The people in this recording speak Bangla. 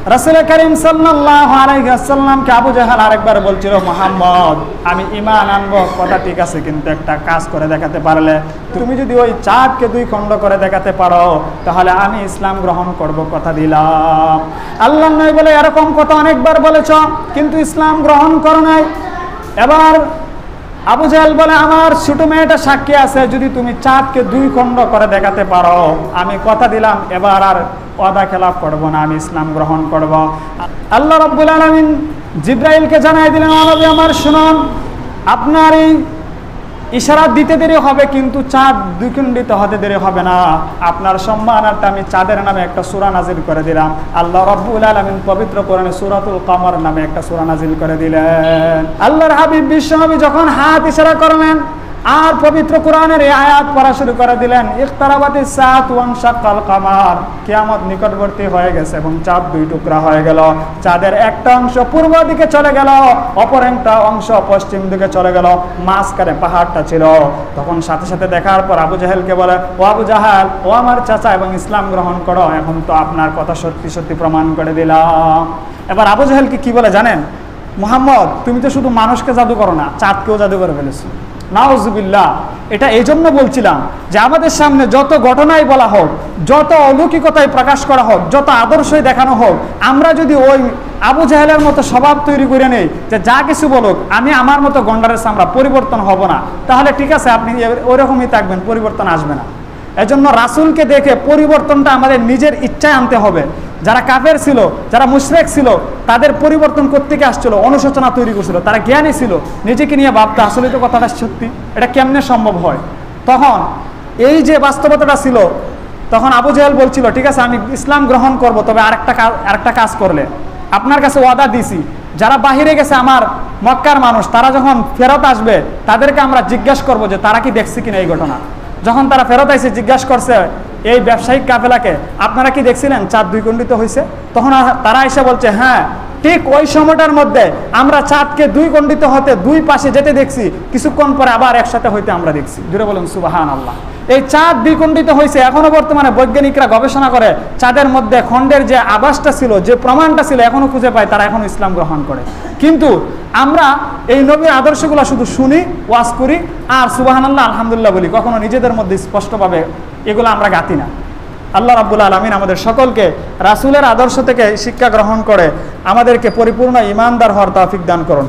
রাসূল করিম সাল্লাল্লাহু আলাইহি ওয়াসাল্লামকে আবু জাহাল আরেকবার বলছিল, মুহাম্মদ আমি ঈমান আনবো, কথা ঠিক আছে, কিন্তু একটা কাজ করে দেখাতে পারলে, তুমি যদি ওই চাঁদকে দুই খণ্ড করে দেখাতে পারো তাহলে আমি ইসলাম গ্রহণ করব, কথা দিলাম। আল্লাহর নবী বলে, এরকম কথা অনেকবার বলেছ কিন্তু ইসলাম গ্রহণ করো নাই। এবার আবু জাহেল বলে, আমার ছোট মেয়েটা সাক্ষী আছে, যদি তুমি চাঁদকে দুই খণ্ড করে দেখাতে পারো আমি কথা দিলাম এবার আর ওয়াদা খেলাফ করব না, আমি ইসলাম গ্রহণ করব। আল্লাহ রাব্বুল আলামিন জিবরাইলকে জানাই দিলেন, ও নবী আমার শুনুন, আপনার এই ইশারা দিতে দেরি হবে কিন্তু চাঁদ দ্বিখণ্ডিত হতে দেরি হবে না। আপনার সম্মানার্থে আমি চাঁদের নামে একটা সূরা নাজিল করে দিলাম। আল্লাহ রাব্বুল আলামিন পবিত্র কোরআনে সূরাতুল কমর নামে একটা সূরা নাজিল করে দিলেন। আল্লাহর হাবিব বিশ্বনবী যখন হাত ইশারা করলেন আর পবিত্র কোরআনের এই আয়াত পড়া শুরু করে দিলেন, ইকতারাবাতিস সাআতু ওয়ানশাক্কাল কমার, কিয়ামত নিকটবর্তী হয়ে গেছে এবং চাঁদ দুই টুকরা হয়ে গেল। চাঁদের একটা অংশ পূর্ব দিকে চলে গেল, অপর একটা অংশ পশ্চিম দিকে চলে গেল, মাঝখানে পাহাড়টা ছিল। তখন সাথে সাথে দেখার পর আবু জাহেলকে বলে, ও আবু জাহেল, ও আমার চাচা, এবং ইসলাম গ্রহণ করো, এখন তো আপনার কথা সত্যি সত্যি প্রমাণ করে দিলাম। এবার আবু জাহেলকে কি বলে জানেন, মুহাম্মদ তুমি তো শুধু মানুষকে জাদু করো না, চাঁদকেও জাদু করে ফেলেছো। নাউজুবিল্লাহ। এটা এই জন্য বলছিলাম যে আমাদের সামনে যত ঘটনাই বলা হোক, যত অলৌকিকতাই প্রকাশ করা হোক, যত আদর্শই দেখানো হোক, আমরা যদি ওই আবু জাহেলের মতো স্বভাব তৈরি করে নেই যে যা কিছু বলুক আমি আমার মতো গন্ডারের চামড়া, পরিবর্তন হব না, তাহলে ঠিক আছে আপনি ওরকমই থাকবেন, পরিবর্তন আসবে না। এজন্য রাসূলকে দেখে পরিবর্তনটা আমাদের নিজের ইচ্ছায় আনতে হবে। যারা কাফের ছিল, যারা মুশরিক ছিল, তাদের পরিবর্তন করতে গিয়ে আসছিল, অনুশোচনা তৈরি করছিল, তারা জ্ঞানী ছিল, নিজেকে নিয়ে ভাবতে আসলে তো কথাটা সত্যি, এটা কেমনে সম্ভব হয়। তখন এই যে বাস্তবতাটা ছিল, তখন আবু জাহেল বলছিল, ঠিক আছে আমি ইসলাম গ্রহণ করব, তবে আরেকটা কাজ করলে, আপনার কাছে ওয়াদা দিছি, যারা বাহিরে গেছে আমার মক্কার মানুষ, তারা যখন ফেরত আসবে তাদেরকে আমরা জিজ্ঞাসা করব যে তারা কি দেখছে কিনা এই ঘটনা। যখন তারা ফেরত আইসে জিজ্ঞাসা করছে এই ব্যবসায়িক কাফেলাকে, আপনারা কি দেখছিলেন চাঁদ দ্বিখণ্ডিত হয়েছে? তখন তারা এসে বলছে, হ্যাঁ ঠিক ওই সময়টার মধ্যে আমরা চাঁদকে দুই খণ্ডিত হতে দুই পাশে যেতে দেখছি, কিছুক্ষণ পরে আবার একসাথে হইতে আমরা দেখছি। জুড়ে বলুন সুবহানাল্লাহ। এই চাঁদ দ্বিখণ্ডিত হয়েছে, এখনো বর্তমানে বৈজ্ঞানিকরা গবেষণা করে চাঁদের মধ্যে খণ্ডের যে আভাসটা ছিল, যে প্রমাণটা ছিল, এখনো খুঁজে পায়, তারা এখনো ইসলাম গ্রহণ করে। কিন্তু আমরা এই নবীর আদর্শগুলো শুধু শুনি, ওয়াজ করি আর সুবহানাল্লাহ আলহামদুলিল্লাহ বলি, কখনো নিজেদের মধ্যে স্পষ্টভাবে এগুলো আমরা গাতি না। আল্লাহ রাব্বুল আলামিন আমাদের সকলকে রাসূলের আদর্শ থেকে শিক্ষা গ্রহণ করে আমাদেরকে পরিপূর্ণ ঈমানদার হওয়ার তৌফিক দান করুন।